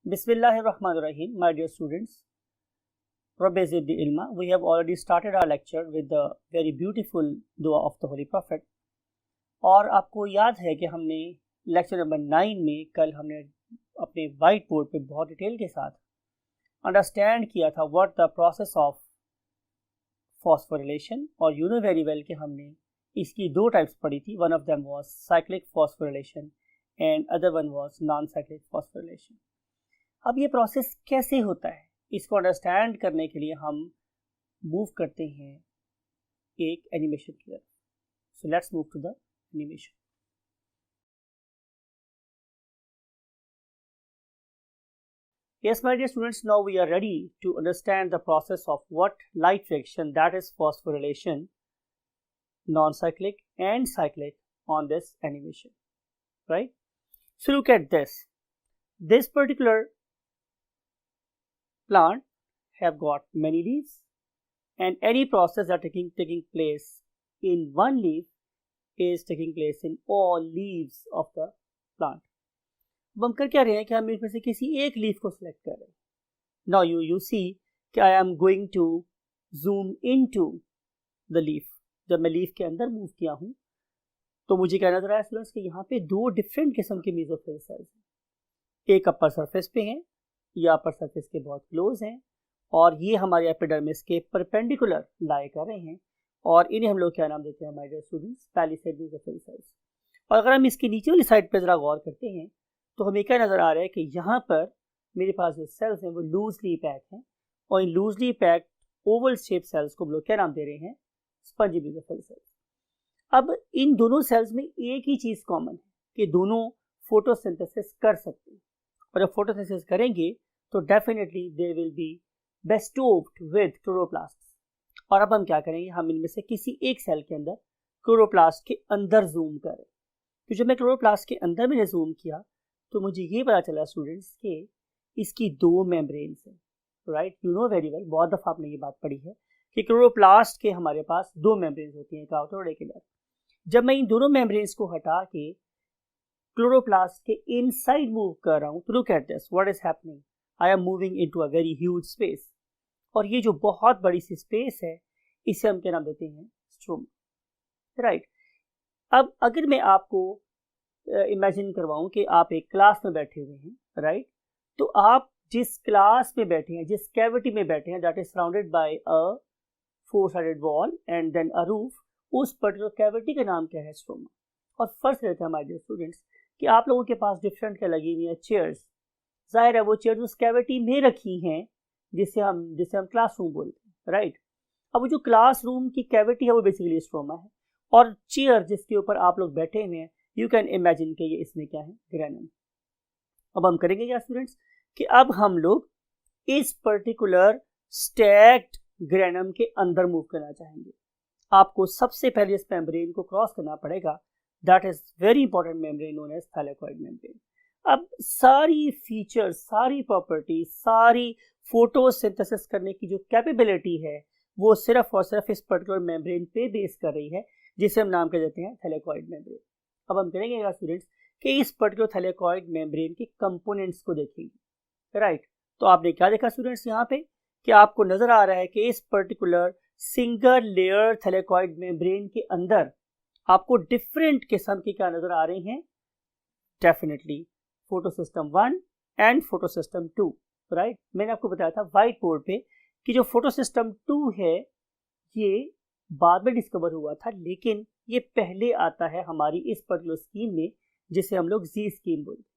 Bismillahirrahmanirrahim, my dear students. Rabbi Ziddi Ilma, we have already started our lecture with the very beautiful dua of the Holy Prophet. और आपको याद है कि हमने lecture number 9 में कल हमने अपने वाइट बोर्ड पे बहुत डिटेल के साथ अंडरस्टैंड किया था what the process of phosphorylation, और यू नो वेरी वेल कि हमने इसकी दो टाइप्स पढ़ी थी. One of them was cyclic phosphorylation and other one was non cyclic phosphorylation. अब ये प्रोसेस कैसे होता है, इसको अंडरस्टैंड करने के लिए हम मूव करते हैं एक एनिमेशन की तरफ. So let's move to the animation. Yes, my dear students, now we are ready to understand the process of what light reaction, that is phosphorylation, non-cyclic and cyclic, on this animation, right? So look at this. This particular plant have got many leaves, and any process that taking place in one leaf is taking place in all leaves of the plant. अब हम कर क्या रहे हैं कि हम इसमें से किसी एक लीफ को सिलेक्ट कर रहे हैं. नाउ यू सी कि I am going to zoom into the leaf. जब मैं लीफ के अंदर मूव किया हूँ तो मुझे क्या नजर आया स्टूडेंट्स कि यहाँ पे दो डिफरेंट किस्म के मेसोफिल सेल्स हैं. एक अपर सरफेस पे हैं, ये अपर सरफेस के बहुत क्लोज हैं, और ये हमारे एपिडर्मिस के परपेंडिकुलर लाई कर रहे हैं, और इन्हें हम लोग क्या नाम देते हैं my dear students, palisade mesophyll cells. और अगर हम इसके नीचे वाली साइड पे जरा गौर करते हैं तो हमें क्या नजर आ रहा है कि यहाँ पर मेरे पास जो सेल्स हैं वो लूजली पैक हैं, और इन loosely packed oval shape cells को हम लोग क्या नाम दे रहे हैं, स्पंजी मेसोफिल सेल्स. अब इन दोनों सेल्स में एक ही चीज कॉमन है कि दोनों फोटोसिंथेसिस कर सकते हैं, और जब फोटोसिंथेसिस करेंगे तो definitely they will be bestowed with chloroplast. और अब हम क्या करेंगे, हम इनमें से किसी एक सेल के अंदर क्लोरोप्लास्ट के अंदर जूम करें. तो जब मैं क्लोरोप्लास्ट के अंदर मैंने जूम किया तो मुझे ये पता चला स्टूडेंट्स कि इसकी दो मेम्ब्रेन्स हैं. Right, you know very well, बहुत दफ़ा आपने ये बात पढ़ी है कि क्लोरोप्लास्ट के हमारे पास दो मेम्ब्रेन्स होती हैं, एक आउटर और एक इनर. जब मैं इन दोनों मेम्ब्रेन्स को हटा के क्लोरोप्लास्ट के इनसाइड मूव कर रहा हूँ तो look at this, what is happening, I am moving into a very huge space. और ये जो बहुत बड़ी सी स्पेस है इसे हम क्या नाम देते हैं, स्ट्रोमा. राइट, अब अगर मैं आपको इमेजिन करवाऊं कि आप एक क्लास में बैठे हुए हैं, राइट, तो आप जिस क्लास में बैठे हैं, जिस कैविटी में बैठे हैं, that is surrounded by a four sided wall and then a roof, उस पर्टिकुलर कैविटी का नाम क्या है, स्ट्रोमा. और फर्स्ट रहता है हमारे डियर स्टूडेंट्स कि आप लोगों के पास डिफरेंट क्या लगी हुई है, चेयर्स. जाहिर है वो चेयर्स उस कैविटी में रखी हैं जिसे हम क्लासरूम बोलते हैं. राइट, अब वो जो क्लासरूम की कैविटी है वो बेसिकली स्ट्रोमा है, और चेयर जिसके ऊपर आप लोग बैठे हुए हैं, यू कैन इमेजिन कि ये इसमें क्या है, ग्रेनम. अब हम करेंगे क्या स्टूडेंट्स कि अब हम लोग इस पर्टिकुलर स्टैक्ड ग्रेनम के अंदर मूव करना चाहेंगे. आपको सबसे पहले इस मेम्ब्रेन को क्रॉस करना पड़ेगा, that is very important membrane known as thylakoid membrane. अब सारी फीचर्स, सारी प्रॉपर्टी, सारी फोटोसिंथेसिस करने की जो कैपेबिलिटी है वो सिर्फ और सिर्फ इस पर्टिकुलर मेम्ब्रेन पे बेस कर रही है, जिसे हम नाम कर देते हैं थैलेकॉइड मेम्ब्रेन. अब हम करेंगे स्टूडेंट्स कि इस पर्टिकुलर थैलेकॉइड मेम्ब्रेन के कंपोनेंट्स को देखेंगे. राइट, तो आपने क्या देखा स्टूडेंट्स यहाँ पे कि आपको नजर आ रहा है कि इस particular single layer thylakoid membrane के अंदर आपको डिफरेंट किस्म के क्या नजर आ रहे हैं, definitely photosystem 1 and photosystem 2. Right, मैंने आपको बताया था व्हाइट बोर्ड पे कि जो फोटोसिस्टम 2 है ये बाद में डिस्कवर हुआ था, लेकिन ये पहले आता है हमारी इस पर्टिकुलर स्कीम में जिसे हम लोग जी स्कीम बोलते हैं.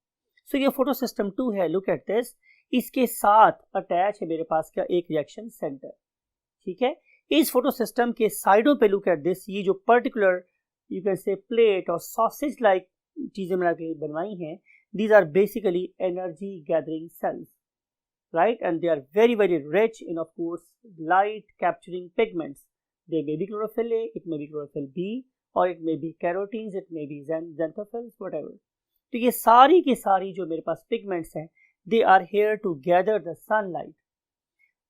सो ये फोटोसिस्टम 2 है. लुक एट दिस, इसके साथ अटैच है मेरे पास क्या, एक रिएक्शन सेंटर. ठीक है, इस फोटोसिस्टम के साइडों पे लुक एट दिस, ये जो particular you can say plate और सॉसेज लाइक चीजें बना के बनवाई हैं, these are basically energy gathering cells. Right, and they are very very rich in of course light capturing pigments. They may be chlorophyll A, it may be chlorophyll B, or it may be carotenes, it may be xanthophylls, whatever. तो ये सारी की सारी जो मेरे पास pigments हैं, they are here to gather the sunlight.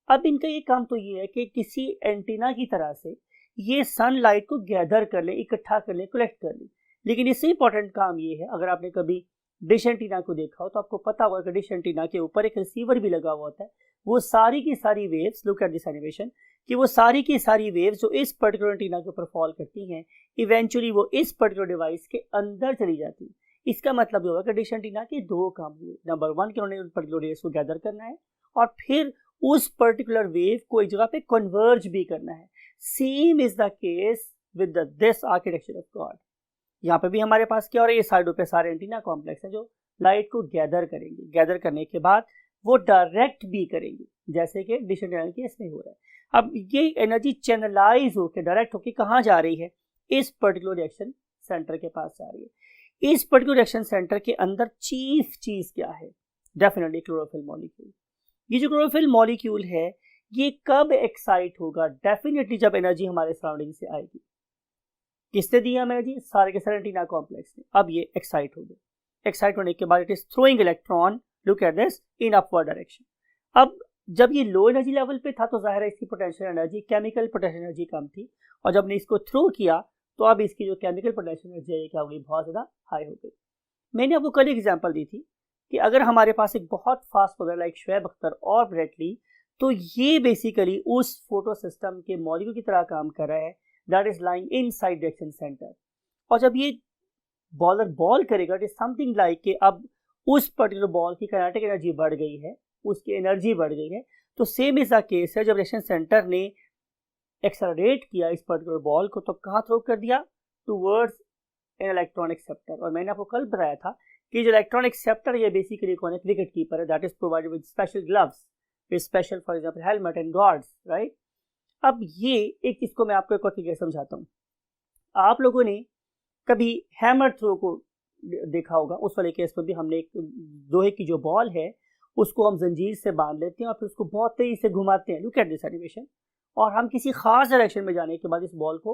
अब इनका ये काम तो ये है कि किसी एंटीना की तरह से ये सनलाइट को गैदर कर ले, इकट्ठा कर ले, कलेक्ट कर ले. लेकिन इससे इंपॉर्टेंट काम ये है, अगर आपने कभी डिश एंटीना को देखा हो तो आपको पता होगा कि डिश एंटीना के ऊपर एक रिसीवर भी लगा हुआ होता है। वो सारी की सारी waves, look at this animation, कि वो सारी की सारी वेव्स जो इस पर्टिकुलर एंटीना के ऊपर फॉल करती हैं, इवेंचुअली वो इस पर्टिकुलर डिवाइस के अंदर चली जाती है। इसका मतलब ये होगा कि डिश एंटीना के दो काम हुए। नंबर 1 कि उन्होंने उन पर्टिकुलर रेस को गैदर करना है और फिर उस पर्टिकुलर वेव को एक जगह पे कन्वर्ज भी करना है। Same is the case with this architecture of God. यहाँ पे भी हमारे पास क्या हो रहा है, ये साइडों पे सारे एंटीना कॉम्प्लेक्स हैं जो लाइट को गैदर करेंगे। गैदर करने के बाद वो डायरेक्ट भी करेंगे, जैसे कि डिश एंटीना के इसमें हो रहा है। अब ये एनर्जी चैनलाइज होकर डायरेक्ट होकर कहाँ जा रही है, इस पर्टिकुलर रिएक्शन सेंटर के पास जा रही है। इस पर्टिकुलर रिएक्शन सेंटर के अंदर चीफ चीज क्या है, डेफिनेटली क्लोरोफिल मॉलिक्यूल। ये जो क्लोरोफिल मॉलिक्यूल है ये कब एक्साइट होगा, डेफिनेटली जब एनर्जी हमारे सराउंडिंग से आएगी। किसने दी हमें एनर्जी, सारे के सारे एंटीना कॉम्प्लेक्स ने। अब ये एक्साइट हो गए। एक्साइट होने के बाद it is throwing electron, look at this, in upward direction. अब जब ये लो एनर्जी लेवल पे था तो जाहिर है इसकी potential energy, chemical potential energy कम थी, और जब ने इसको थ्रो किया तो अब इसकी जो केमिकल पोटेंशियल एनर्जी है क्या हो गई, बहुत ज़्यादा हाई हो गई। मैंने आपको कल एग्जांपल दी थी कि अगर हमारे पास एक बहुत फास्ट पौधा लाइक शुएब अख्तर और ब्रेटली, तो ये बेसिकली उस फोटो सिस्टम के मॉलिक्यूल की तरह काम कर रहा है that is lying inside reaction centre. और जब ये बॉलर बॉल करेगा, इट इज समथिंग लाइक कि अब उस पर्टिकुलर बॉल की काइनेटिक एनर्जी बढ़ गई है, उसकी एनर्जी बढ़ गई है। तो सेम इज द केस है, जब रिएक्शन सेंटर ने एक्सेलरेट किया इस पर्टिकुलर बॉल को तो कहाँ थ्रो कर दिया, टूवर्ड्स एन इलेक्ट्रॉन एक्सेप्टर। और मैंने आपको कल बताया था कि जो इलेक्ट्रॉन एक्सेप्टर ये बेसिकली कौन है, विकेट कीपर है, that is provided with special gloves, with special for example helmet and guards, right. अब ये एक चीज को मैं आपको एक और तरीके से समझाता हूँ। आप लोगों ने कभी हैमर थ्रो को देखा होगा, उस वाले केस में भी हमने एक लोहे की जो बॉल है उसको हम जंजीर से बांध लेते हैं और फिर उसको बहुत तेजी से घुमाते हैं, लुक एट दिस एनिमेशन, और हम किसी खास डायरेक्शन में जाने के बाद इस बॉल को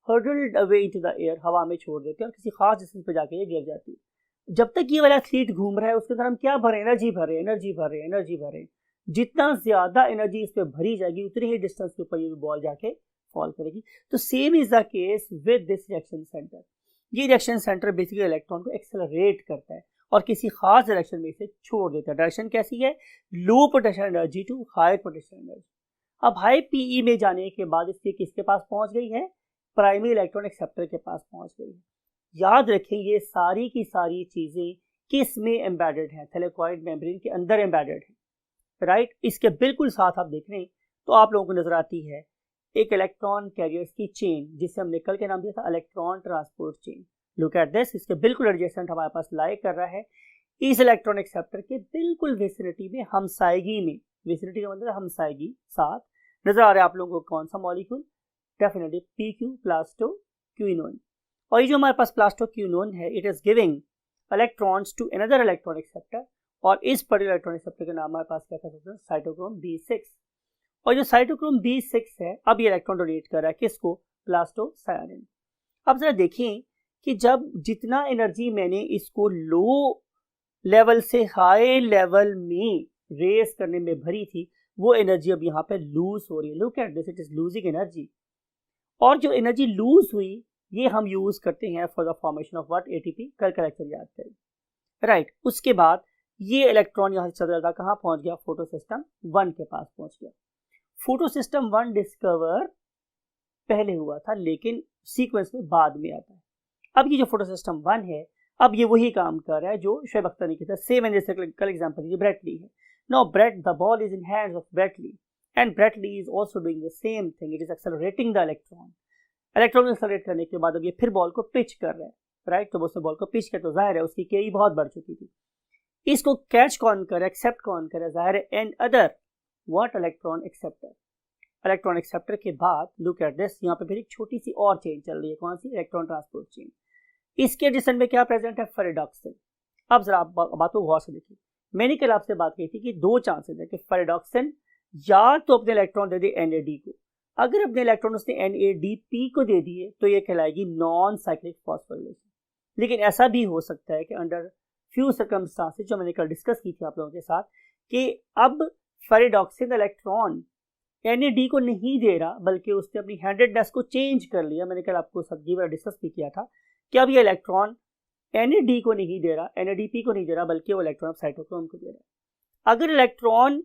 हर्डल्ड अवे इनटू द एयर, हवा में छोड़ देते हैं और किसी खास डिस्टेंस पे जाके ये गिर जाती है। जब तक ये वाला एथलीट घूम रहा है उसके अंदर हम क्या भरे, एनर्जी भरे, एनर्जी भरे, एनर्जी भरे। जितना ज्यादा एनर्जी इस पर भरी जाएगी उतनी ही डिस्टेंस के ऊपर ये बॉल जाके फॉल करेगी। तो same is the case with this reaction centre. ये रिएक्शन सेंटर बेसिकली इलेक्ट्रॉन को एक्सेलरेट करता है और किसी खास डायरेक्शन में इसे छोड़ देता है। डायरेक्शन कैसी है, low potential energy to high potential energy. अब हाई पीई में जाने के बाद इसके किसके पास पहुंच गई है, प्राइमरी इलेक्ट्रॉन एक्सेप्टर के पास पहुंच गई है। याद रखें ये सारी की सारी चीजें किस में एम्बेडेड है, थैलेकॉइड मेम्ब्रेन के अंदर एम्बेडेड है, राइट। इसके बिल्कुल साथ आप देख रहे हैं तो आप लोगों को नजर आती है एक इलेक्ट्रॉन कैरियर्स की चेन, जिसे हमने कल के नाम दिया था electron transport chain. Look at this, इसके बिल्कुल एडजेसेंट हमारे पास लाई कर रहा है इस इलेक्ट्रॉन एक्सेप्टर के बिल्कुल विसिनिटी में, हमसायगी में, विसिनिटी का मतलब हमसायगी साथ नजर आ रहा है आप लोगों को कौन सा मॉलिक्यूल, डेफिनेटली PQ प्लास्टोक्विनोन। और ये जो हमारे पास प्लास्टोक्विनोन है it is giving electrons to another electron acceptor, और इस पर्टिकुलर इलेक्ट्रॉन एक्सेप्टर का नाम हमारे पास क्या था, साइटोक्रोम B6। और जो साइटोक्रोम B6 है अब ये इलेक्ट्रॉन डोनेट कर रहा है किसको, प्लास्टोसायानिन। अब जरा देखें कि जब जितना एनर्जी मैंने इसको लो लेवल से हाई लेवल में रेस करने में भरी थी वो एनर्जी अब यहाँ पे लूज हो रही है। Look at this, it is losing energy. और जो एनर्जी लूज हुई ये हम यूज करते हैं for the formation of what, ATP। कल का लेक्चर याद करें, राइट। उसके बाद ये इलेक्ट्रॉन यहाँ से चल रहा था, कहाँ पहुंच गया, फोटो सिस्टम 1 के पास पहुंच गया। फोटो सिस्टम 1 डिस्कवर पहले हुआ था लेकिन सीक्वेंस में बाद में आता है। अब ये जो फोटो सिस्टम 1 है अब ये वही काम कर रहा है जो शुएब अख्तर ने किया था, सेम एंड जैसे कल एग्जांपल दीजिए ब्रेटली है। Now the ball is in hands of Brett Lee and Brett Lee is also doing the same thing, it is accelerating the electron. Electron को एक्सेलरेट करने के बाद अब ये फिर बॉल को पिच कर रहा है, राइट। तो उसने बॉल को पिच किया तो जाहिर है उसकी केई बहुत बढ़ चुकी थी। इसको कैच कौन करे, एक्सेप्ट कौन करे, जाहिर है an other what, electron acceptor. Electron acceptor के बाद लुक एट दिस, यहाँ पे फिर एक छोटी सी और चेन चल रही है, कौन सी, इलेक्ट्रॉन ट्रांसपोर्ट चेन। इसके डिस्टेंस में क्या प्रेजेंट है, फेरेडॉक्सिन। अब जरा आप बात को गौर से देखिए, मैंने कल आपसे बात की थी कि दो चांसेस है कि फेरेडॉक्सिन या तो अपने इलेक्ट्रॉन दे दे NAD को। अगर अपने इलेक्ट्रॉन उसने NADP को दे दिए तो ये कहलाएगी नॉन साइक्लिक फॉस्फोरिलेशन। लेकिन ऐसा भी हो सकता है कि अंडर फ्यू सर्कमस्टांसेस जो मैंने कल डिस्कस की थी आप लोगों के साथ, कि अब फेरेडॉक्सिन इलेक्ट्रॉन NAD को नहीं दे रहा बल्कि उसने अपनी हैंडेडनेस को चेंज कर लिया। मैंने कल आपको सब्जी वाला डिस्कस भी किया था कि अब ये इलेक्ट्रॉन NAD को नहीं दे रहा, NADP को नहीं दे रहा, बल्कि वो इलेक्ट्रॉन साइटोक्रोम को दे रहा है। अगर इलेक्ट्रॉन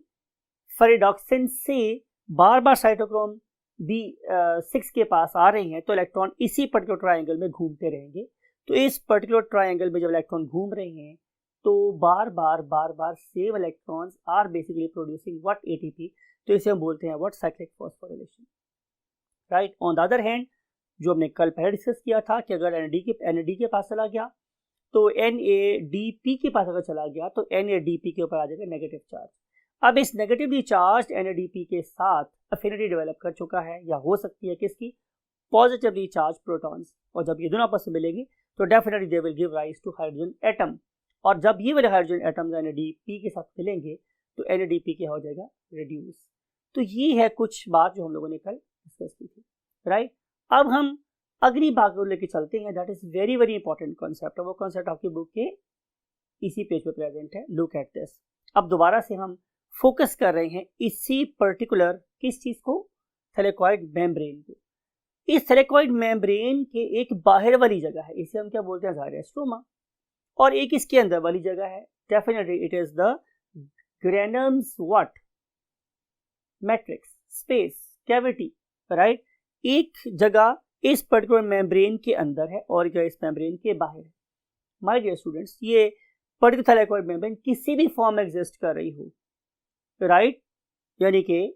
फेरिडॉक्सिन से बार बार साइटोक्रोम B6 के पास आ रहे हैं तो इलेक्ट्रॉन इसी पर्टिकुलर ट्रायंगल में घूमते रहेंगे। तो इस पर्टिकुलर ट्रायंगल में जब इलेक्ट्रॉन घूम रहे हैं तो बार बार same electrons are basically producing what ATP, तो इसे हम बोलते हैं what cyclic phosphorylation, right. On the other hand, जो हमने कल पहले डिस्कस किया था कि अगर NAD के पास चला गया तो NADP के पास अगर चला गया तो NADP के ऊपर आ जाएगा नेगेटिव चार्ज। अब इस नेगेटिवली चार्ज NADP के साथ अफिनिटी डेवलप कर चुका है, या हो सकती है किसकी, पॉजिटिवली चार्ज प्रोटॉन्स, और जब ये दोनों आपस में मिलेंगे तो definitely they will give rise to hydrogen atom, और जब ये वाले हाइड्रोजन एटम्स NADP के साथ मिलेंगे तो NADP क्या हो जाएगा, रिड्यूस। तो ये है कुछ बात जो हम लोगों ने कल डिस्कस की थी, राइट। अब हम अगली बात को लेके चलते हैं, that is very very important concept, वो कॉन्सेप्ट आपकी बुक के इसी पेज पे प्रेजेंट है। Look at this. अब दोबारा से हम फोकस कर रहे हैं इसी पर्टिकुलर किस चीज को, थैलेकॉइड मेम्ब्रेन को। इस थैलेकॉइड मेम्ब्रेन के एक बाहर वाली जगह है, इसे हम क्या बोलते हैं, जाइरोस्ट्रोमा, और एक इसके अंदर वाली जगह है, definitely it is the granums what matrix space cavity, right. एक जगह इस पर्टिकुलर मेम्ब्रेन के अंदर है और क्या इस मेम्ब्रेन के बाहर है। माय डियर स्टूडेंट्स, ये पर्टिकुलर थैलेकॉइड मेम्ब्रेन किसी भी फॉर्म में एग्जिस्ट कर रही हो, राइट, यानी कि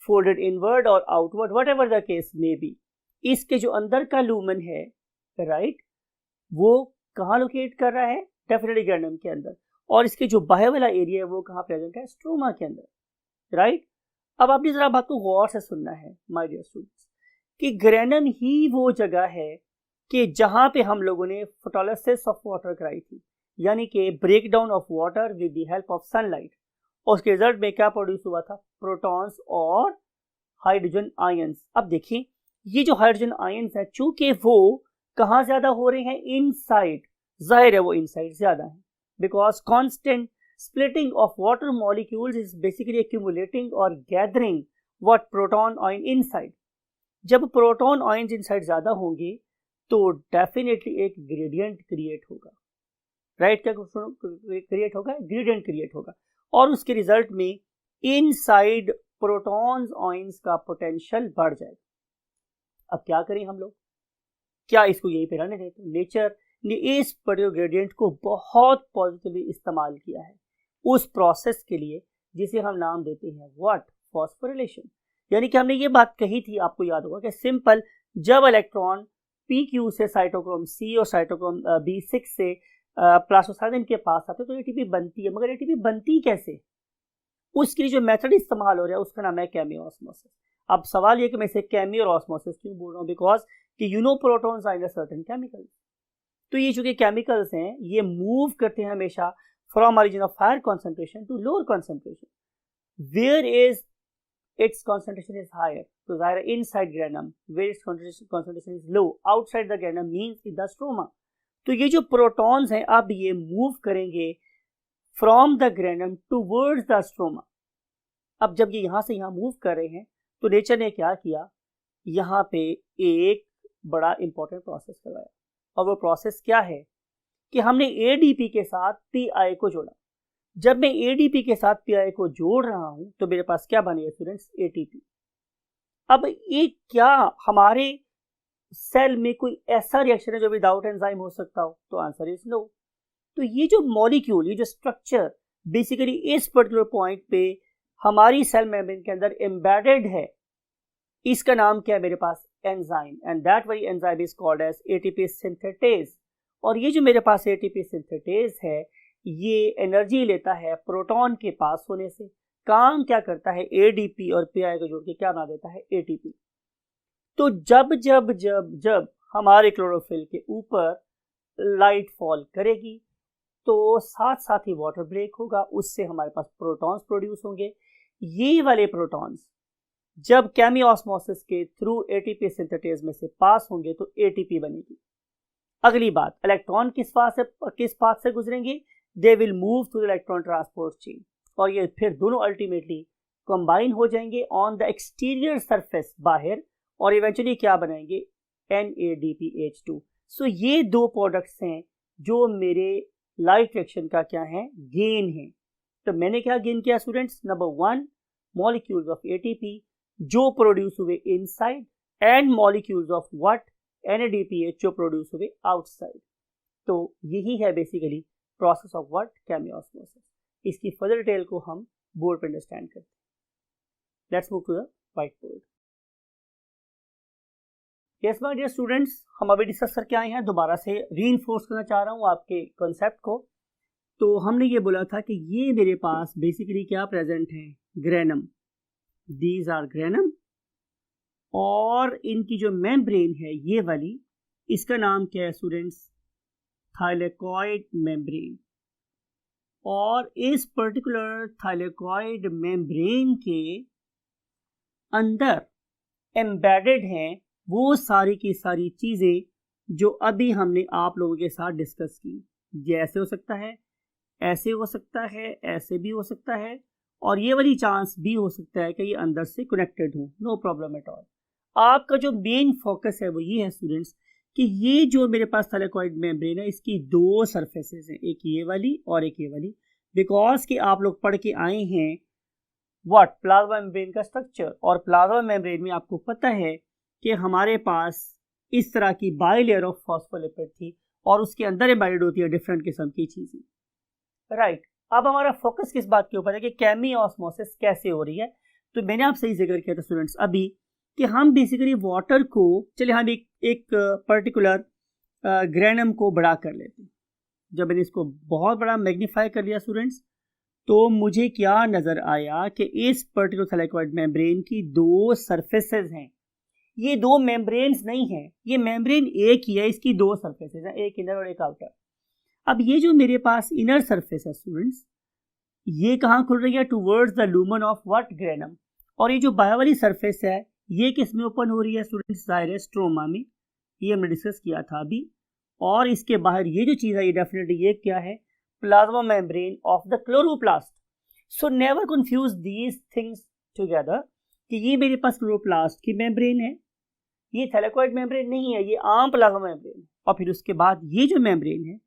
फोल्डेड इनवर्ड और outward, what ever the case may be, इसके जो अंदर का लूमन है, राइट, वो कहाँ लोकेट कर रहा है, डेफिनेटली ग्रेनम के अंदर, और इसके जो बाहर वाला एरिया है वो कहाँ प्रेजेंट है, स्ट्रोमा के अंदर, राइट। अब आपने जरा बात को गौर से सुनना है माय डियर स्टूडेंट्स, कि ग्रेनम ही वो जगह है कि जहां पे हम लोगों ने फोटोलिसिस ऑफ वाटर कराई थी, यानी कि break down of water with the help of sunlight, और उसके रिजल्ट में क्या प्रोड्यूस हुआ था, प्रोटॉन्स और हाइड्रोजन आयंस। अब देखिए ये जो हाइड्रोजन आयंस है, चूंकि वो कहाँ ज्यादा हो रहे हैं, इनसाइड, जाहिर है वो इनसाइड ज्यादा है, because constant splitting of water molecules is basically accumulating or gathering what proton ion inside. जब प्रोटॉन आयंस इनसाइड ज्यादा होंगे तो डेफिनेटली एक ग्रेडियंट क्रिएट होगा, राइट। क्या क्रिएट होगा, ग्रेडियंट क्रिएट होगा, और उसके रिजल्ट में इनसाइड प्रोटॉन्स आयंस का पोटेंशियल बढ़ जाएगा। अब क्या करें हम लोग, क्या इसको यही पे रहने देते, नेचर ने इस पर्टिकुलर ग्रेडियंट को बहुत पॉजिटिवली इस्तेमाल किया है उस प्रोसेस के लिए जिसे हम नाम देते हैं व्हाट, फॉस्फोरिलेशन। यानी कि हमने ये बात कही थी, आपको याद होगा कि सिंपल, जब इलेक्ट्रॉन PQ से साइटोक्रोम C और साइटोक्रोम B6 से प्लास्टोसाइडन के पास आते तो ATP बनती है, मगर ATP बनती कैसे, उसके लिए जो मेथड इस्तेमाल हो रहा है उसका नाम है केमियो ऑस्मोसिस। अब सवाल ये कि मैं इसे केमियो और ऑस्मोसिस क्यों बोल रहा हूँ, बिकॉज कि you know protons are in certain chemicals, तो ये जो कि केमिकल्स हैं ये मूव करते हैं हमेशा from origin of higher concentration to lower concentration, where is its concentration is higher, so higher inside granum, where its concentration is low outside the granum means in the stroma। तो ये जो protons हैं अब ये move करेंगे from the granum towards the stroma। अब जब ये यहाँ से यहाँ मूव कर रहे हैं तो नेचर ने क्या किया, यहाँ पे एक बड़ा इंपॉर्टेंट प्रोसेस करवाया, और वो प्रोसेस क्या है कि हमने ADP के साथ PI को जोड़ा। जब मैं ADP के साथ PI को जोड़ रहा हूं तो मेरे पास क्या बनेगा स्टूडेंट्स, ATP। अब एक क्या हमारे सेल में कोई ऐसा रिएक्शन है जो विदाउट एंजाइम हो सकता हो, तो आंसर इज नो। तो ये जो मॉलिक्यूल, ये जो स्ट्रक्चर बेसिकली इस पर्टिकुलर पॉइंट पे हमारी सेल मेम्ब्रेन के अंदर एम्बेडेड है, इसका नाम क्या है मेरे पास, enzyme, and that very enzyme is called as ATP synthetase. और ये जो मेरे पास ATP सिंथेटेज है ये एनर्जी लेता है प्रोटॉन के पास होने से, काम क्या करता है, ADP और PI को जोड़ के क्या बना देता है, ATP। तो जब जब जब जब हमारे क्लोरोफिल के ऊपर लाइट फॉल करेगी तो साथ साथ ही वाटर ब्रेक होगा, उससे हमारे पास प्रोटॉन्स प्रोड्यूस होंगे। ये वाले प्रोटॉन्स जब केमियो ऑस्मोसिस के थ्रू ATP सिंथेटेज में से पास होंगे तो ATP बनेगी। अगली बात, इलेक्ट्रॉन किस पाथ से गुजरेंगे, they will move through electron transport chain, और ये फिर दोनों अल्टीमेटली कंबाइन हो जाएंगे ऑन द एक्सटीरियर सरफेस बाहर, और इवेंचुअली क्या बनाएंगे, NADPH2। सो ये दो प्रोडक्ट्स हैं जो मेरे लाइट रिएक्शन का क्या है, गेन है। तो मैंने क्या गेन किया students, number 1 molecules of ATP जो प्रोड्यूस हुए inside and molecules of what, NADPH जो प्रोड्यूस हुए आउटसाइड। तो यही है basically process of what, chemiosmosis. इसकी फर्दर डिटेल को हम बोर्ड पर अंडरस्टैंड करते हैं। Let's move to the white board. Yes my dear students, हम अभी डिस्कस करके आए हैं, दोबारा से रीइंफोर्स करना चाह रहा हूँ आपके कॉन्सेप्ट को। तो हमने ये बोला था कि ये मेरे पास बेसिकली क्या प्रेजेंट है, ग्रेनम, दीज आर ग्रेनम, और इनकी जो मेम्ब्रेन है ये वाली, इसका नाम क्या है स्टूडेंट्स, थाइलेकॉइड मेम्ब्रेन। और इस पर्टिकुलर थाइलेकॉइड मेम्ब्रेन के अंदर एम्बेडेड हैं वो सारी की सारी चीज़ें जो अभी हमने आप लोगों के साथ डिस्कस की। जैसे हो सकता है, ऐसे हो सकता है, ऐसे भी हो सकता है, और ये वाली चांस भी हो सकता है कि ये अंदर से कनेक्टेड हो। No problem at all. आपका जो मेन फोकस है वो ये है स्टूडेंट्स कि ये जो मेरे पास थाइलेकॉइड मेम्ब्रेन है इसकी दो सरफेसेस हैं, एक ये वाली और एक ये वाली। बिकॉज कि आप लोग पढ़ के आए हैं व्हाट, प्लाज्मा मेम्ब्रेन का स्ट्रक्चर, और प्लाज्मा मेम्ब्रेन में आपको पता है कि हमारे पास इस तरह की बाई लेयर ऑफ फॉस्फोलिपिड थी और उसके अंदर एम्बेडेड होती है डिफरेंट किस्म की चीज़ें, राइट। अब हमारा फोकस किस बात के ऊपर है कि केमियोस्मोसिस कैसे हो रही है। तो मैंने आपसे ही जिक्र किया था स्टूडेंट्स अभी कि हम बेसिकली वाटर को, चलिए हम एक पर्टिकुलर ग्रेनम को बड़ा कर लेते हैं। जब मैंने इसको बहुत बड़ा मैग्नीफाई कर लिया स्टूडेंट्स, तो मुझे क्या नज़र आया कि इस पर्टिकुलर थाइलेकॉइड मेम्ब्रेन की दो सरफेसेस हैं। ये दो मेम्ब्रेन्स नहीं हैं, ये मेम्ब्रेन एक ही है, इसकी दो सरफेसेस हैं, एक इनर और एक आउटर। अब ये जो मेरे पास इनर सरफेस है स्टूडेंट्स, ये कहाँ खुल रही है, towards the lumen of what, granum. और ये जो बाहर वाली सरफेस है ये किस में ओपन हो रही है स्टूडेंट्स, जाहिर है स्ट्रोमा में, ये हमने डिस्कस किया था अभी। और इसके बाहर ये जो चीज़ है ये डेफिनेटली ये क्या है, plasma membrane of the chloroplast. So never confuse these things together कि ये मेरे पास क्लोरोप्लास्ट की मेम्ब्रेन है, ये थाइलेकॉइड मेम्ब्रेन नहीं है, ये आम प्लाज्मा मेम्ब्रेन है। और फिर उसके बाद ये जो मेम्ब्रेन है,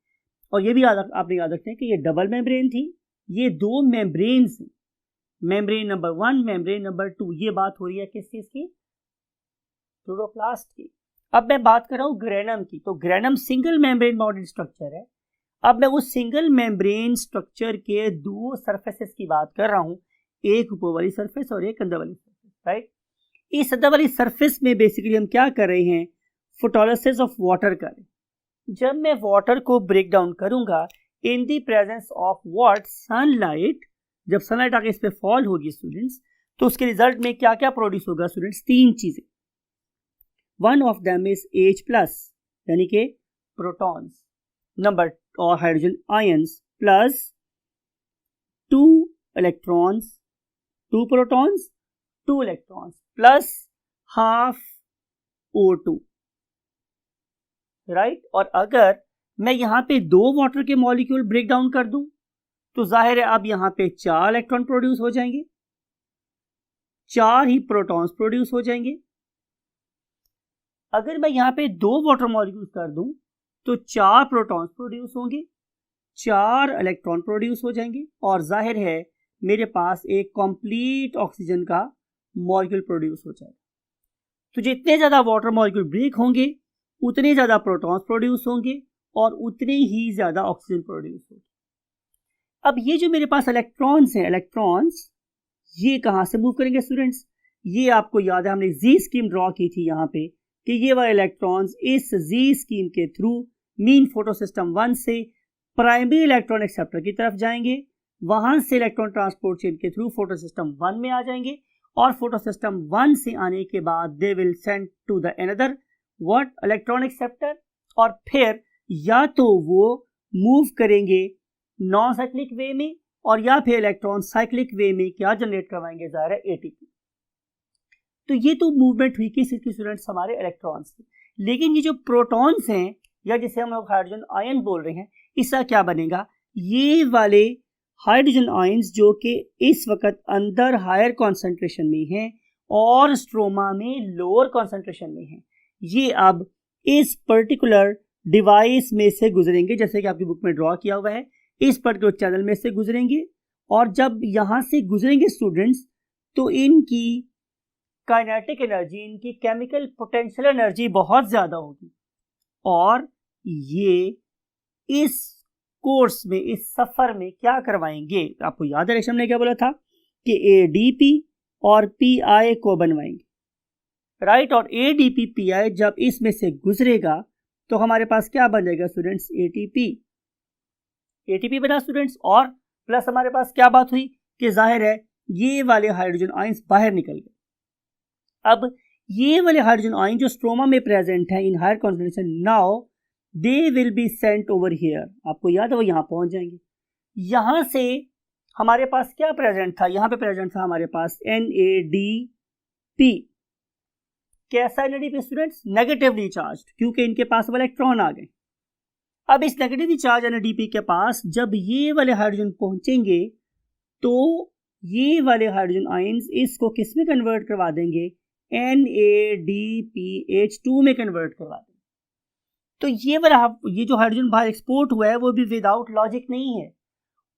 और ये भी आपने याद रखते हैं कि ये डबल मेम्ब्रेन थी, ये दो मेम्ब्रेन्स हैं, मेम्ब्रेन नंबर 1, मेम्ब्रेन नंबर 2। ये बात हो रही है किस चीज़ की, क्लोरोप्लास्ट की। अब मैं बात कर रहा हूँ ग्रेनम की। तो granum single membrane bounded structure है। अब मैं उस सिंगल मेम्ब्रेन स्ट्रक्चर के दो सरफेसेस की बात कर रहा हूँ, एक ऊपर वाली सरफेस और एक अंदर वाली सरफेस, राइट। इस अंदर वाली सरफेस में बेसिकली हम क्या कर रहे हैं, फोटोलिसिस ऑफ वाटर कर रहे हैं। जब मैं वाटर को ब्रेक डाउन करूंगा in the presence of what, sunlight, जब सनलाइट आके इस पे फॉल होगी स्टूडेंट्स, तो उसके रिजल्ट में क्या क्या प्रोड्यूस होगा स्टूडेंट्स, तीन चीजें। One of them is H plus यानी कि प्रोटॉन्स, नंबर और hydrogen ions, plus 2 electrons, 2 protons 2 electrons, plus half O2, right. और अगर मैं यहाँ पे दो वाटर के मॉलिक्यूल ब्रेक डाउन कर दूं तो जाहिर है अब यहाँ पे 4 इलेक्ट्रॉन प्रोड्यूस हो जाएंगे, 4 ही प्रोटॉन्स प्रोड्यूस हो जाएंगे। अगर मैं यहाँ पे दो वाटर मॉलिक्यूल कर दूं तो 4 प्रोटॉन्स प्रोड्यूस होंगे, 4 इलेक्ट्रॉन प्रोड्यूस हो जाएंगे, और जाहिर है मेरे पास एक कंप्लीट ऑक्सीजन का मॉलिक्यूल प्रोड्यूस हो जाएगा। तो जितने ज़्यादा वाटर मॉलिक्यूल ब्रेक होंगे उतने ज़्यादा प्रोटॉन्स प्रोड्यूस होंगे और उतने ही ज़्यादा ऑक्सीजन प्रोड्यूस होगी। अब ये जो मेरे पास इलेक्ट्रॉन्स हैं, इलेक्ट्रॉन्स ये कहाँ से मूव करेंगे स्टूडेंट्स, ये आपको याद है हमने जी स्कीम ड्रॉ की थी यहाँ पे कि ये वाले इलेक्ट्रॉन्स इस जी स्कीम के थ्रू मीन फोटोसिस्टम 1 से प्राइमरी इलेक्ट्रॉन एक्सेप्टर की तरफ जाएंगे, वहां से इलेक्ट्रॉन ट्रांसपोर्ट चेन के थ्रू फोटोसिस्टम 1 में आ जाएंगे, और फोटोसिस्टम 1 से आने के बाद they will send to the another what, electron acceptor, और फिर या तो वो मूव करेंगे नॉन साइक्लिक वे में, और या फिर इलेक्ट्रॉन साइक्लिक वे में क्या जनरेट करवाएंगे, ज़ाहिर है एटीपी। तो ये तो मूवमेंट हुई कि स्टूडेंट्स हमारे इलेक्ट्रॉन्स की। लेकिन ये जो प्रोटॉन्स हैं या जिसे हम लोग हाइड्रोजन आयन बोल रहे हैं, इसका क्या बनेगा, ये वाले हाइड्रोजन आयंस जो कि इस वक्त अंदर हायर कॉन्सेंट्रेशन में हैं और स्ट्रोमा में लोअर कॉन्सेंट्रेशन में हैं, ये अब इस पर्टिकुलर डिवाइस में से गुजरेंगे, जैसे कि आपकी बुक में ड्रॉ किया हुआ है, इस पर्टिकुलर चैनल में से गुजरेंगे, और जब यहाँ से गुजरेंगे स्टूडेंट्स तो इनकी काइनेटिक एनर्जी, इनकी केमिकल पोटेंशियल एनर्जी बहुत ज़्यादा होगी, और ये इस कोर्स में, इस सफ़र में क्या करवाएंगे, आपको याद है हमने क्या बोला था कि ADP और PI को बनवाएंगे, राइट। और ADP PI जब इसमें से गुजरेगा तो हमारे पास क्या बन जाएगा स्टूडेंट्स, ATP बना स्टूडेंट्स, और प्लस हमारे पास क्या बात हुई कि जाहिर है ये वाले हाइड्रोजन आयंस बाहर निकल गए। अब ये वाले हाइड्रोजन आयन जो स्ट्रोमा में प्रेजेंट है in higher concentration, now they will be sent over here, आपको याद है वो यहाँ पहुंच जाएंगे। यहाँ से हमारे पास क्या प्रेजेंट था, यहाँ पे प्रेजेंट था हमारे पास NADP। कैसा NADP स्टूडेंट्स, नेगेटिवली चार्ज्ड, क्योंकि इनके पास वाले इलेक्ट्रॉन आ गए। अब इस नेगेटिवली चार्ज NADP के पास जब ये वाले हाइड्रोजन पहुंचेंगे तो ये वाले हाइड्रोजन आयंस इसको किस में कन्वर्ट करवा देंगे, NADPH2 में कन्वर्ट करवा देंगे। तो ये जो हाइड्रोजन बाहर एक्सपोर्ट हुआ है वो भी विदाउट लॉजिक नहीं है,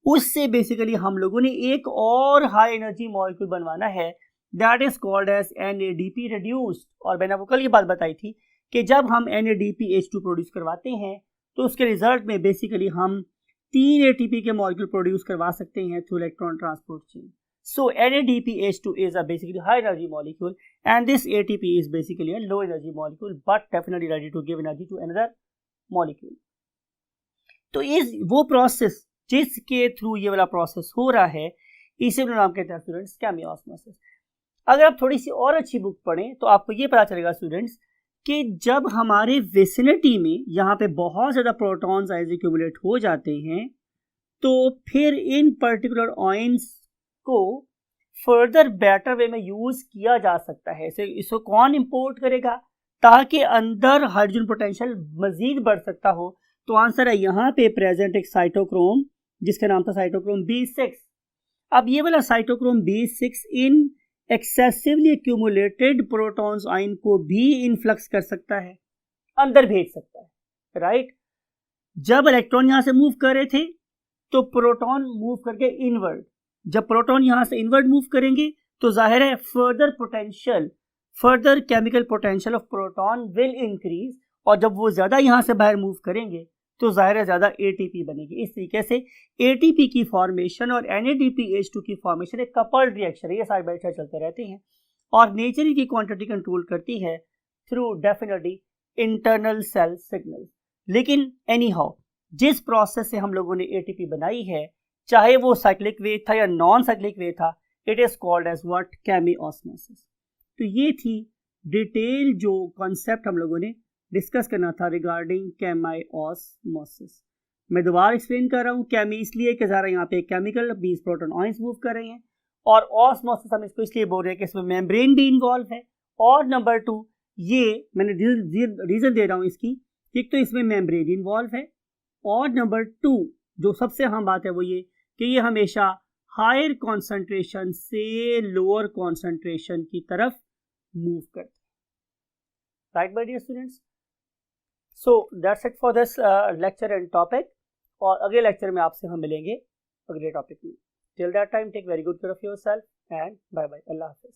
उससे बेसिकली हम लोगों ने एक और हाई एनर्जी मॉलिक्यूल बनवाना है, that is called as NADP reduced. और मैंने आपको कल ये बात बताई थी कि जब हम NADPH2 प्रोड्यूस करवाते हैं तो उसके रिजल्ट में बेसिकली हम 3 ATP के मॉलिक्यूल प्रोड्यूस करवा सकते हैं through electron transport chain. So NADPH2 is a basically high energy molecule, and this ATP is basically a low energy molecule, but definitely ready to give energy to another molecule. तो इस वो process जिसके through ये वाला process हो रहा है, इसे नाम कहते हैं स्टूडेंट्स केमियोस्मोसिस। अगर आप थोड़ी सी और अच्छी बुक पढ़ें तो आपको ये पता चलेगा स्टूडेंट्स कि जब हमारे विसिनिटी में यहाँ पे बहुत ज़्यादा प्रोटॉन्स आयंस एक्यूमुलेट हो जाते हैं तो फिर इन पर्टिकुलर आयंस को फर्दर बेटर वे में यूज किया जा सकता है। इसको कौन इंपोर्ट करेगा ताकि अंदर हाइड्रोजन पोटेंशियल मजीद बढ़ सकता हो, तो आंसर है यहाँ पे प्रेजेंट एक साइटोक्रोम जिसका नाम था साइटोक्रोम B6। अब ये वाला साइटोक्रोम B6 इन एक्सेसिवली एक्यूमुलेटेड प्रोटॉन्स आयन को भी इनफ्लक्स कर सकता है, अंदर भेज सकता है, राइट। जब इलेक्ट्रॉन यहाँ से मूव कर रहे थे तो प्रोटॉन मूव करके इनवर्ड, जब प्रोटॉन यहाँ से इनवर्ड मूव करेंगे तो जाहिर है further chemical potential of proton will increase, और जब वो ज़्यादा यहाँ से बाहर मूव करेंगे तो जाहिर है ज़्यादा ATP बनेगी। इस तरीके से ATP की फॉर्मेशन और NADPH2 की फॉर्मेशन एक कपल्ड रिएक्शन है, ये साइड बाय साइड चलते रहते हैं, और नेचर की क्वांटिटी कंट्रोल करती है through definitely internal cell signal. लेकिन एनी हाउ जिस प्रोसेस से हम लोगों ने ATP बनाई है, चाहे वो साइक्लिक वे था या नॉन साइक्लिक वे था, it is called as what, chemiosmosis. तो ये थी डिटेल जो कॉन्सेप्ट हम लोगों ने डिस्कस करना था रिगार्डिंग केमियोस्मोसिस। मैं दोबारा एक्सप्लेन कर रहा हूँ, केमी इसलिए कि ज़रा यहाँ पे केमिकल 20 प्रोटॉन आयंस मूव कर रहे हैं, और ऑस्मोसिस हम इसको इसलिए बोल रहे हैं कि इसमें मेम्ब्रेन भी इन्वॉल्व है, और नंबर 2 ये मैंने रीज़न दे रहा हूँ इसकी, एक तो इसमें मेम्ब्रेन इन्वॉल्व है, और नंबर 2 जो सबसे अहम बात है वो ये कि ये हमेशा हायर कॉन्सेंट्रेशन से लोअर कॉन्सेंट्रेशन की तरफ मूव करता है, right my dear students. So that's it for this lecture and topic, और अगले लेक्चर में आपसे हम मिलेंगे अगले टॉपिक में। Till that time take very good care of yourself and bye bye, अल्लाह हाफिज़।